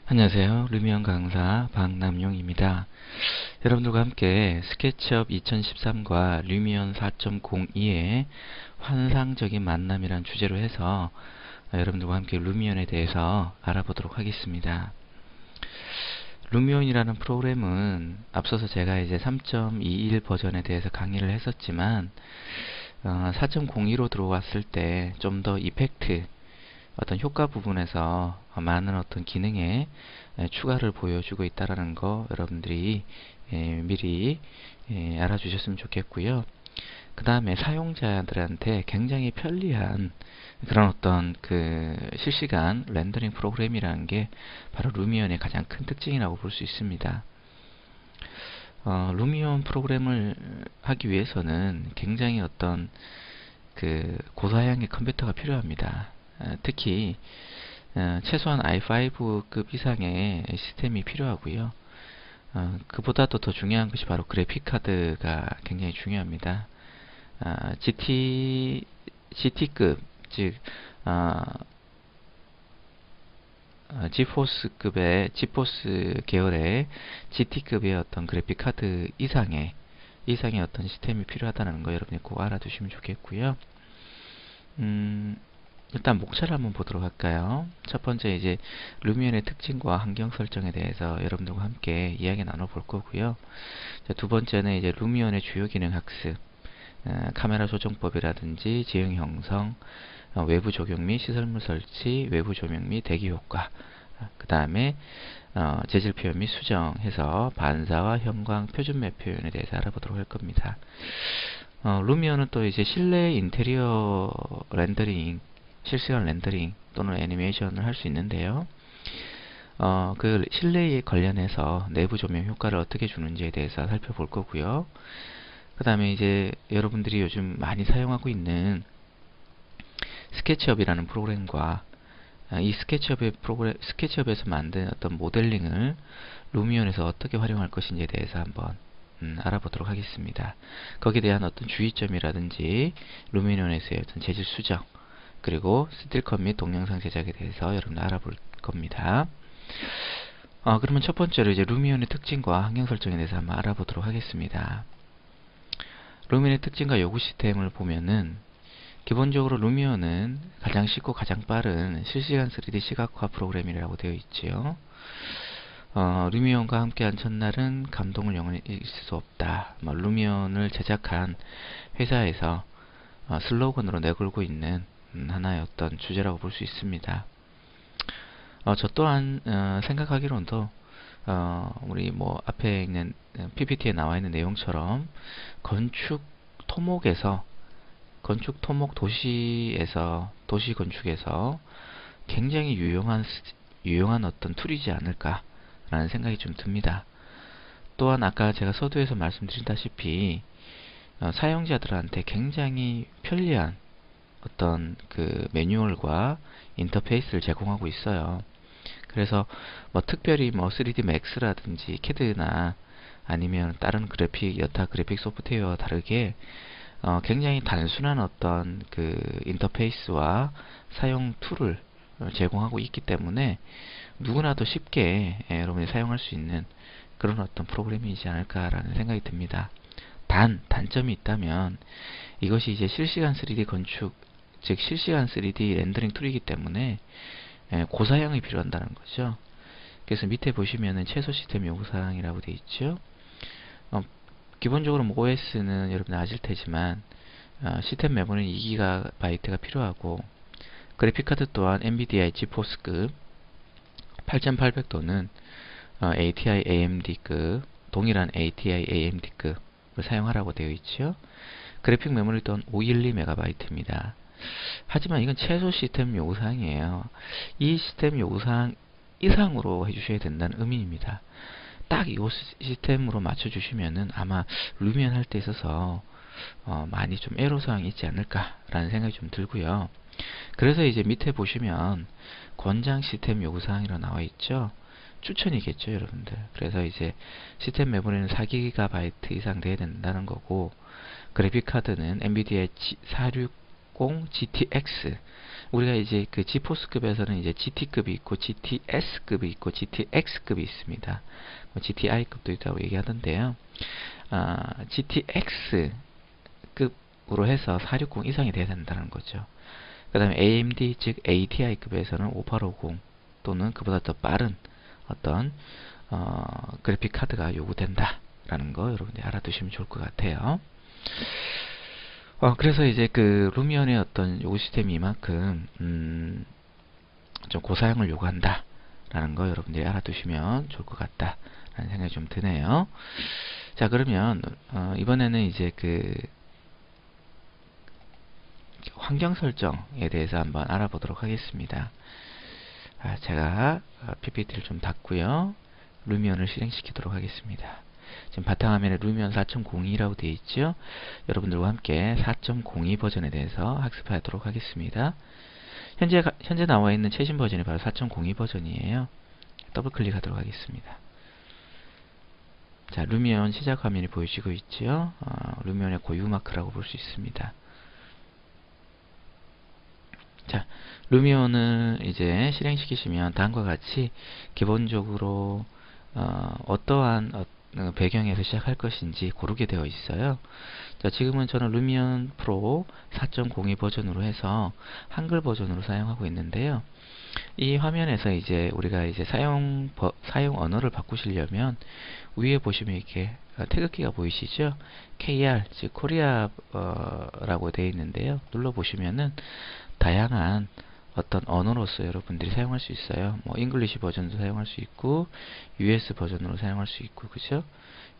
안녕하세요. 루미언 강사 박남용입니다. 여러분들과 함께 스케치업 2013과 루미언 4.02의 환상적인 만남이란 주제로 해서 여러분들과 함께 루미언에 대해서 알아보도록 하겠습니다. 루미언이라는 프로그램은 앞서서 제가 이제 3.21 버전에 대해서 강의를 했었지만 4.02로 들어왔을 때 좀 더 이펙트 어떤 효과 부분에서 많은 어떤 기능에 추가를 보여주고 있다라는 거 여러분들이 미리 알아주셨으면 좋겠고요. 그 다음에 사용자들한테 굉장히 편리한 그런 어떤 그 실시간 렌더링 프로그램이라는 게 바로 루미언의 가장 큰 특징이라고 볼 수 있습니다. 루미언 프로그램을 하기 위해서는 굉장히 어떤 그 고사양의 컴퓨터가 필요합니다. 특히 최소한 i5급 이상의 시스템이 필요하고요. 그보다도 더 중요한 것이 바로 그래픽카드가 굉장히 중요합니다. GT급, 즉 지포스 계열의 GT급의 어떤 그래픽카드 이상의 어떤 시스템이 필요하다는 거 여러분이 꼭 알아두시면 좋겠고요. 일단 목차를 한번 보도록 할까요? 첫 번째 이제 루미언의 특징과 환경 설정에 대해서 여러분들과 함께 이야기 나눠볼 거고요. 두 번째는 이제 루미언의 주요 기능 학습, 카메라 조정법이라든지 지형 형성, 외부 조경 및 시설물 설치, 외부 조명 및 대기 효과, 그 다음에 재질 표현 및 수정해서 반사와 형광 표준 맵 표현에 대해서 알아보도록 할 겁니다. 루미언은 또 이제 실내 인테리어 렌더링, 실시간 렌더링 또는 애니메이션을 할 수 있는데요. 그 실내에 관련해서 내부 조명 효과를 어떻게 주는지에 대해서 살펴볼 거고요. 그 다음에 이제 여러분들이 요즘 많이 사용하고 있는 스케치업이라는 프로그램과 이 스케치업에서 만든 어떤 모델링을 루미언에서 어떻게 활용할 것인지에 대해서 한번 알아보도록 하겠습니다. 거기에 대한 어떤 주의점이라든지 루미언에서의 어떤 재질 수정, 그리고 스틸컷 및 동영상 제작에 대해서 여러분 알아볼 겁니다. 그러면 첫 번째로 이제 루미언의 특징과 환경 설정에 대해서 한번 알아보도록 하겠습니다. 루미언의 특징과 요구 시스템을 보면은 기본적으로 루미언은 가장 쉽고 가장 빠른 실시간 3D 시각화 프로그램이라고 되어 있지요. 루미언과 함께한 첫날은 감동을 영원히 잊을 수 없다. 루미언을 제작한 회사에서 슬로건으로 내걸고 있는 하나의 어떤 주제라고 볼 수 있습니다. 저 또한 생각하기로는도 우리 뭐 앞에 있는 PPT에 나와 있는 내용처럼 건축 토목 도시 건축에서 굉장히 유용한 어떤 툴이지 않을까라는 생각이 좀 듭니다. 또한 아까 제가 서두에서 말씀드린다시피 사용자들한테 굉장히 편리한 어떤 그 매뉴얼과 인터페이스를 제공하고 있어요. 그래서 뭐 특별히 뭐 3D Max라든지 CAD나 아니면 다른 여타 그래픽 소프트웨어와 다르게 굉장히 단순한 어떤 그 인터페이스와 사용 툴을 제공하고 있기 때문에 누구나도 쉽게 여러분이 사용할 수 있는 그런 어떤 프로그램이지 않을까라는 생각이 듭니다. 단점이 있다면 이것이 이제 실시간 3D 건축, 즉 실시간 3D 렌더링 툴이기 때문에 고사양이 필요한다는 거죠. 그래서 밑에 보시면은 최소 시스템 요구사항이라고 되어 있죠. 기본적으로 OS는 여러분 아실 테지만 시스템 메모리는 2GB가 필요하고 그래픽카드 또한 NVIDIA 지포스급 8800 또는 ATI AMD급 동일한 ATI AMD급을 사용하라고 되어 있죠. 그래픽 메모리 또한 512MB입니다. 하지만 이건 최소 시스템 요구사항이에요. 이 시스템 요구사항 이상으로 해주셔야 된다는 의미입니다. 딱 이 시스템으로 맞춰주시면은 아마 루미언 할 때 있어서 많이 좀 애로사항이 있지 않을까라는 생각이 좀 들고요. 그래서 이제 밑에 보시면 권장 시스템 요구사항이라고 나와 있죠. 추천이겠죠, 여러분들. 그래서 이제 시스템 메모리는 4GB 이상 돼야 된다는 거고, 그래픽카드는 NVIDIA 460 GTX 우리가 이제 그 지포스급에서는 이제 GT급이 있고 GTS급이 있고 GTX급이 있습니다. 뭐 GTI급도 있다고 얘기하던데요. GTX급으로 해서 460 이상이 돼야 된다는 거죠. 그 다음에 AMD 즉 ATI급에서는 5850 또는 그보다 더 빠른 어떤 그래픽 카드가 요구된다 라는 거 여러분들이 알아두시면 좋을 것 같아요. 그래서 이제 그 루미온의 어떤 요구 시스템이 이만큼 좀 고사양을 요구한다 라는 거 여러분들이 알아두시면 좋을 것 같다 라는 생각이 좀 드네요. 자, 그러면 이번에는 이제 그 환경 설정에 대해서 한번 알아보도록 하겠습니다. 제가 PPT를 좀 닫고요. 루미온을 실행시키도록 하겠습니다. 지금 바탕화면에 루미온 4.02라고 되어 있죠. 여러분들과 함께 4.02 버전에 대해서 학습하도록 하겠습니다. 현재 나와 있는 최신 버전이 바로 4.02 버전이에요. 더블 클릭하도록 하겠습니다. 자, 루미온 시작 화면이 보이시고 있죠. 루미온의 고유 마크라고 볼 수 있습니다. 자, 루미온을 이제 실행시키시면 다음과 같이 기본적으로 어떠한 배경에서 시작할 것인지 고르게 되어 있어요. 자, 지금은 저는 루미온 프로 4.02 버전으로 해서 한글 버전으로 사용하고 있는데요. 이 화면에서 이제 우리가 이제 사용 언어를 바꾸시려면 위에 보시면 이렇게 태극기가 보이시죠? KR, 즉 코리아라고 되어 있는데요. 눌러 보시면은 다양한 어떤 언어로서 여러분들이 사용할 수 있어요. 뭐 잉글리시 버전도 사용할 수 있고 US 버전으로 사용할 수 있고, 그죠?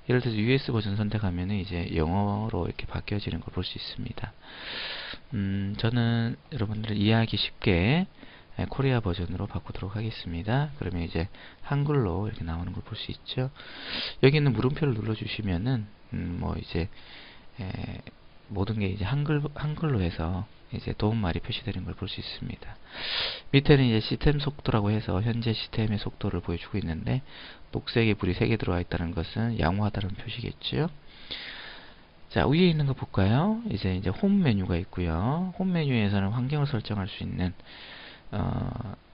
예를 들어서 US 버전 선택하면은 이제 영어로 이렇게 바뀌어지는 걸 볼 수 있습니다. 저는 여러분들 이해하기 쉽게 코리아 버전으로 바꾸도록 하겠습니다. 그러면 이제 한글로 이렇게 나오는 걸 볼 수 있죠. 여기 있는 물음표를 눌러주시면은 뭐 이제 모든 게 이제 한글로 해서 이제 도움말이 표시되는 걸 볼 수 있습니다. 밑에는 이제 시스템 속도라고 해서 현재 시스템의 속도를 보여주고 있는데, 녹색의 불이 3개 들어와 있다는 것은 양호하다는 표시겠죠. 자, 위에 있는 거 볼까요? 이제 홈 메뉴가 있고요. 홈 메뉴에서는 환경을 설정할 수 있는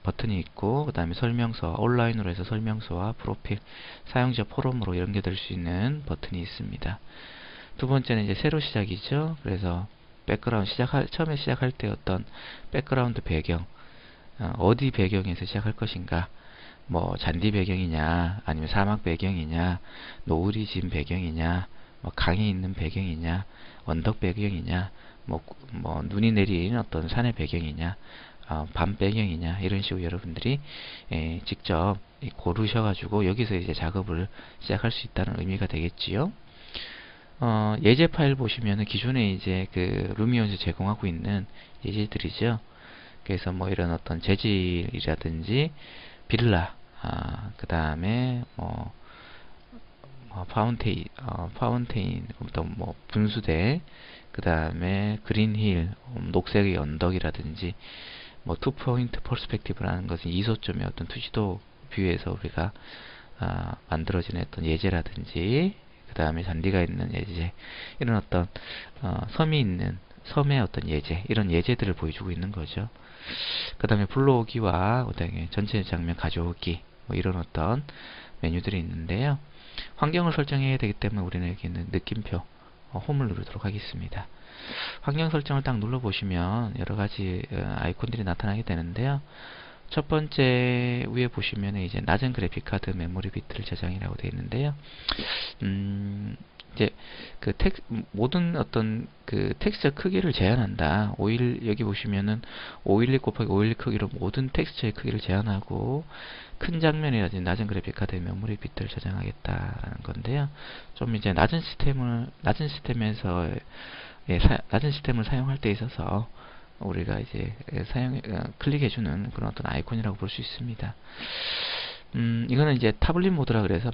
버튼이 있고, 그 다음에 설명서, 온라인으로 해서 설명서와 프로필, 사용자 포럼으로 연결될 수 있는 버튼이 있습니다. 두 번째는 이제 새로 시작이죠. 그래서 백그라운드 처음에 시작할 때 어떤 백그라운드 배경, 어디 배경에서 시작할 것인가, 뭐 잔디 배경이냐, 아니면 사막 배경이냐, 노을이 진 배경이냐, 뭐 강이 있는 배경이냐, 언덕 배경이냐, 뭐 눈이 내린 어떤 산의 배경이냐, 밤 배경이냐, 이런 식으로 여러분들이 직접 고르셔가지고 여기서 이제 작업을 시작할 수 있다는 의미가 되겠지요. 예제 파일 보시면은 기존에 이제 그 루미온에서 제공하고 있는 예제들이죠. 그래서 뭐 이런 어떤 재질이라든지 빌라, 그 다음에 파운테인, 또 뭐 분수대, 그 다음에 그린힐, 녹색의 언덕이라든지, 뭐 투포인트 퍼스펙티브라는 것은 이소점의 어떤 투시도 뷰에서 우리가 만들어지는 어떤 예제라든지, 그 다음에 잔디가 있는 예제, 이런 어떤 섬의 어떤 예제, 이런 예제들을 보여주고 있는 거죠. 그 다음에 불러오기와 그다음에 전체 장면 가져오기, 뭐 이런 어떤 메뉴들이 있는데요. 환경을 설정해야 되기 때문에 우리는 여기 있는 느낌표 홈을 누르도록 하겠습니다. 환경 설정을 딱 눌러보시면 여러가지 아이콘들이 나타나게 되는데요. 첫 번째 위에 보시면 이제 낮은 그래픽 카드 메모리 비트를 저장이라고 되어 있는데요. 이제 그 모든 어떤 그 텍스처 크기를 제한한다. 여기 보시면은 512 곱하기 512 크기로 모든 텍스처의 크기를 제한하고, 큰 장면이라든지 낮은 그래픽 카드의 메모리 비트를 저장하겠다라는 건데요. 좀 이제 낮은 시스템에서 낮은 시스템을 사용할 때 있어서 우리가 이제 클릭해주는 그런 어떤 아이콘이라고 볼 수 있습니다. 이거는 이제 타블릿 모드라 그래서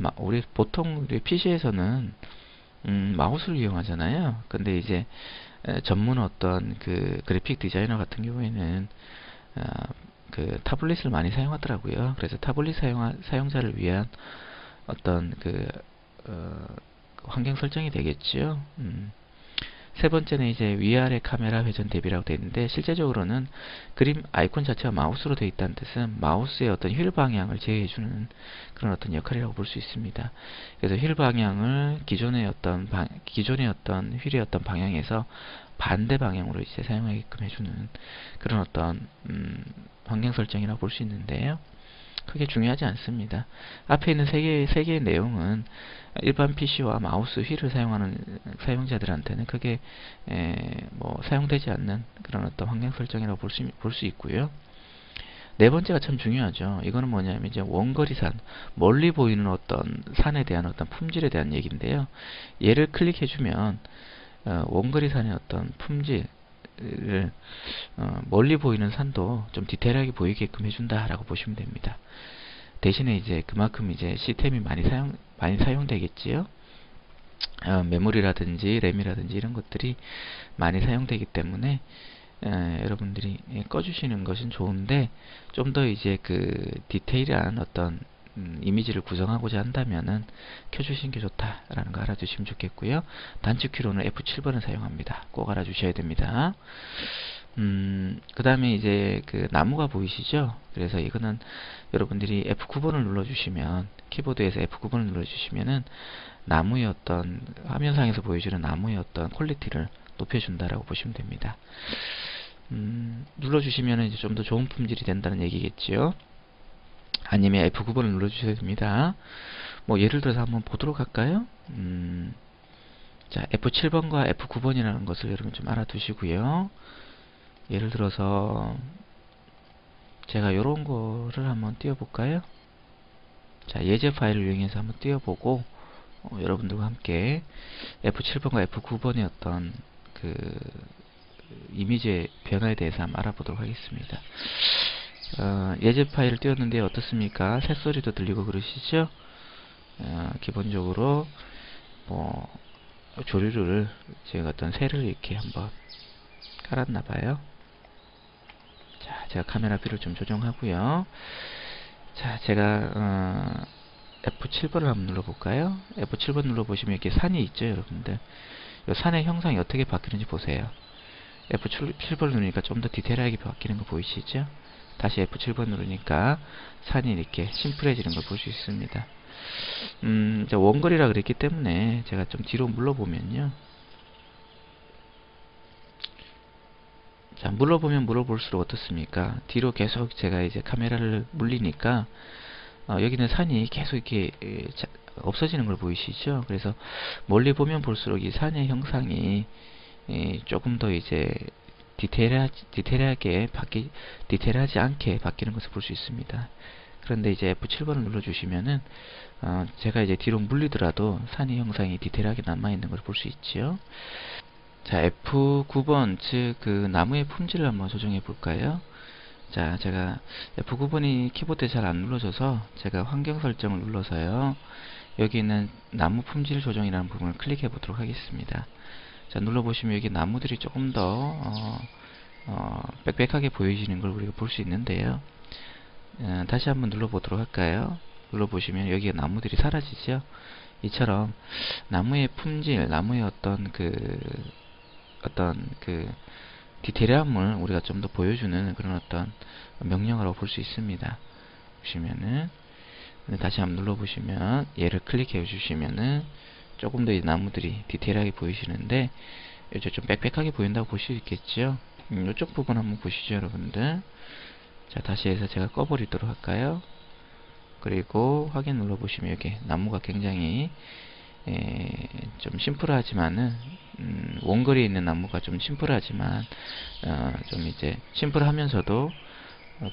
보통 우리 PC에서는 마우스를 이용하잖아요. 근데 이제 전문 어떤 그 그래픽 디자이너 같은 경우에는 그 타블릿을 많이 사용하더라고요. 그래서 타블릿 사용자를 위한 어떤 환경 설정이 되겠죠. 세 번째는 이제 위아래 카메라 회전 대비라고 되어 있는데, 실제적으로는 그림 아이콘 자체가 마우스로 되어 있다는 뜻은 마우스의 어떤 휠 방향을 제어해주는 그런 어떤 역할이라고 볼 수 있습니다. 그래서 휠 방향을 기존의 어떤 휠의 어떤 방향에서 반대 방향으로 이제 사용하게끔 해주는 그런 어떤 환경 설정이라고 볼 수 있는데요. 크게 중요하지 않습니다. 앞에 있는 세 개의 내용은 일반 PC와 마우스 휠을 사용하는 사용자들한테는 크게 뭐 사용되지 않는 그런 어떤 환경 설정이라고 볼 수 있고요. 네 번째가 참 중요하죠. 이거는 뭐냐면 이제 원거리산, 멀리 보이는 어떤 산에 대한 어떤 품질에 대한 얘기인데요. 얘를 클릭해주면 원거리산의 어떤 품질을 멀리 보이는 산도 좀 디테일하게 보이게끔 해준다라고 보시면 됩니다. 대신에 이제 그만큼 이제 시스템이 많이 사용되겠지요. 메모리라든지 램이라든지 이런 것들이 많이 사용되기 때문에 여러분들이 꺼주시는 것은 좋은데, 좀 더 이제 그 디테일한 어떤 이미지를 구성하고자 한다면은 켜주시는 게 좋다라는 거 알아두시면 좋겠고요. 단축키로는 F7번을 사용합니다. 꼭 알아주셔야 됩니다. 그 다음에 이제 그 나무가 보이시죠? 그래서 이거는 여러분들이 F9번을 눌러주시면, 키보드에서 F9번을 눌러주시면은 나무의 어떤 화면상에서 보여주는 나무의 어떤 퀄리티를 높여준다라고 보시면 됩니다. 눌러주시면 이제 좀 더 좋은 품질이 된다는 얘기겠지요. 아니면 F9번을 눌러주셔야 됩니다. 뭐 예를 들어서 한번 보도록 할까요? 자, F7번과 F9번이라는 것을 여러분 좀 알아두시고요. 예를 들어서 제가 요런 거를 한번 띄워볼까요? 자, 예제 파일을 이용해서 한번 띄워보고 여러분들과 함께 F7번과 F9번의 어떤 그 이미지의 변화에 대해서 한번 알아보도록 하겠습니다. 예제 파일을 띄웠는데 어떻습니까? 새소리도 들리고 그러시죠? 기본적으로 뭐 조류를 제가 어떤 새를 이렇게 한번 깔았나봐요. 자, 제가 카메라 뷰를 좀 조정하고요. 자, 제가 F7번을 한번 눌러볼까요? F7번 눌러보시면 이렇게 산이 있죠, 여러분들. 이 산의 형상이 어떻게 바뀌는지 보세요. F7번 누르니까 좀 더 디테일하게 바뀌는 거 보이시죠? 다시 F7번 누르니까 산이 이렇게 심플해지는 걸 볼 수 있습니다. 원거리라 그랬기 때문에 제가 좀 뒤로 물러보면요. 자, 물러보면 물어볼수록 어떻습니까? 뒤로 계속 제가 이제 카메라를 물리니까 여기는 산이 계속 이렇게 없어지는 걸 보이시죠? 그래서 멀리 보면 볼수록 이 산의 형상이 조금 더 이제 디테일하지 않게 바뀌는 것을 볼 수 있습니다. 그런데 이제 F7번을 눌러주시면은 제가 이제 뒤로 물리더라도 산의 형상이 디테일하게 남아있는 걸 볼 수 있지요. 자, F9번, 즉 그 나무의 품질을 한번 조정해 볼까요? 자, 제가 F9번이 키보드에 잘 안 눌러져서 제가 환경 설정을 눌러서요. 여기 있는 나무 품질 조정이라는 부분을 클릭해 보도록 하겠습니다. 자, 눌러보시면 여기 나무들이 조금 더 빽빽하게 보여지는 걸 우리가 볼 수 있는데요. 다시 한번 눌러보도록 할까요? 눌러보시면 여기에 나무들이 사라지죠? 이처럼 나무의 품질, 나무의 어떤 디테일함을 우리가 좀 더 보여주는 그런 어떤 명령어라고 볼 수 있습니다. 보시면은 다시 한번 눌러보시면 얘를 클릭해 주시면은 조금 더 이 나무들이 디테일하게 보이시는데 이제 좀 빽빽하게 보인다고 볼 수 있겠죠. 이쪽 부분 한번 보시죠, 여러분들. 자, 다시 해서 제가 꺼버리도록 할까요? 그리고 확인 눌러보시면 여기 나무가 굉장히 좀 심플하지만은 원거리에 있는 나무가 좀 심플하지만 좀 이제 심플하면서도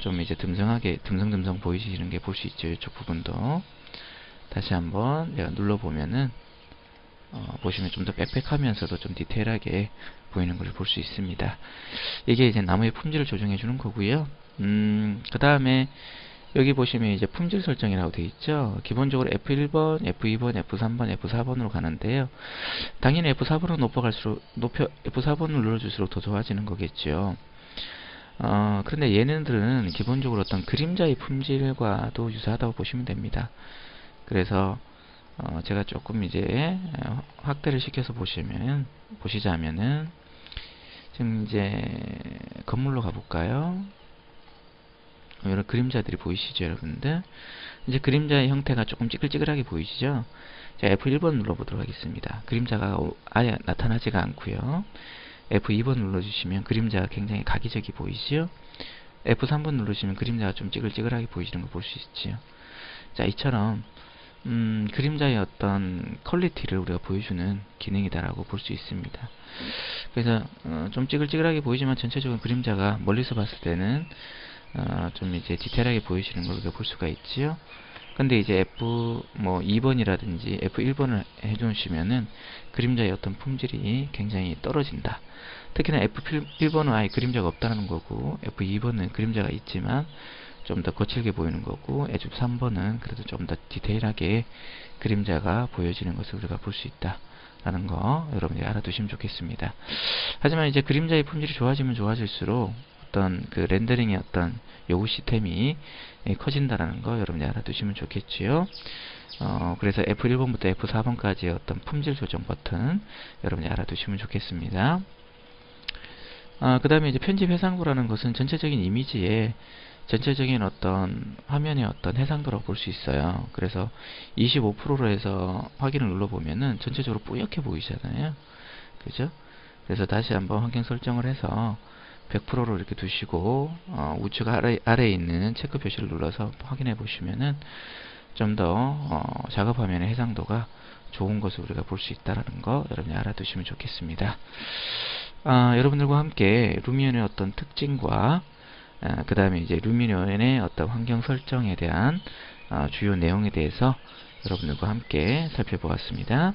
좀 이제 듬성듬성 보이시는 게 볼 수 있죠. 이쪽 부분도 다시 한번 내가 눌러보면은 보시면 좀 더 빽빽하면서도 좀 디테일하게 보이는 걸 볼 수 있습니다. 이게 이제 나무의 품질을 조정해 주는 거고요. 그 다음에 여기 보시면 이제 품질 설정이라고 되어 있죠. 기본적으로 F1번, F2번, F3번, F4번으로 가는데요. 당연히 F4번을 F4번을 눌러줄수록 더 좋아지는 거겠죠. 그런데 얘네들은 기본적으로 어떤 그림자의 품질과도 유사하다고 보시면 됩니다. 그래서 제가 조금 이제 확대를 시켜서 보시자면은 지금 이제 건물로 가볼까요? 이런 그림자들이 보이시죠, 여러분들? 이제 그림자의 형태가 조금 찌글찌글하게 보이시죠? 자, F1번 눌러보도록 하겠습니다. 그림자가 아예 나타나지가 않고요. F2번 눌러주시면 그림자가 굉장히 각이적이 보이시죠? F3번 누르시면 그림자가 좀 찌글찌글하게 보이시는 거 볼 수 있지요. 자, 이처럼 그림자의 어떤 퀄리티를 우리가 보여주는 기능이다라고 볼 수 있습니다. 그래서 좀 찌글찌글하게 보이지만 전체적으로 그림자가 멀리서 봤을 때는 좀 이제 디테일하게 보이시는 걸 우리가 볼 수가 있지요. 근데 이제 F2번이라든지 F1번을 해주시면은 그림자의 어떤 품질이 굉장히 떨어진다. 특히나 F1번은 아예 그림자가 없다는 거고, F2번은 그림자가 있지만 좀 더 거칠게 보이는 거고, F3번은 그래도 좀 더 디테일하게 그림자가 보여지는 것을 우리가 볼 수 있다 라는 거 여러분이 알아두시면 좋겠습니다. 하지만 이제 그림자의 품질이 좋아지면 좋아질수록 어떤 그 렌더링의 어떤 요구 시스템이 커진다라는 거 여러분이 알아두시면 좋겠지요. 그래서 F1번부터 F4번까지의 어떤 품질 조정 버튼 여러분이 알아두시면 좋겠습니다. 그 다음에 이제 편집 해상도라는 것은 전체적인 이미지에 전체적인 어떤 화면의 어떤 해상도라고 볼 수 있어요. 그래서 25%로 해서 확인을 눌러보면은 전체적으로 뿌옇게 보이잖아요. 그죠? 그래서 다시 한번 환경 설정을 해서 100%로 이렇게 두시고 우측 아래에 있는 체크 표시를 눌러서 확인해 보시면은 좀 더 작업 화면의 해상도가 좋은 것을 우리가 볼 수 있다는 거 여러분이 알아두시면 좋겠습니다. 여러분들과 함께 루미온의 어떤 특징과 그 다음에 이제 루미온의 어떤 환경 설정에 대한 주요 내용에 대해서 여러분들과 함께 살펴보았습니다.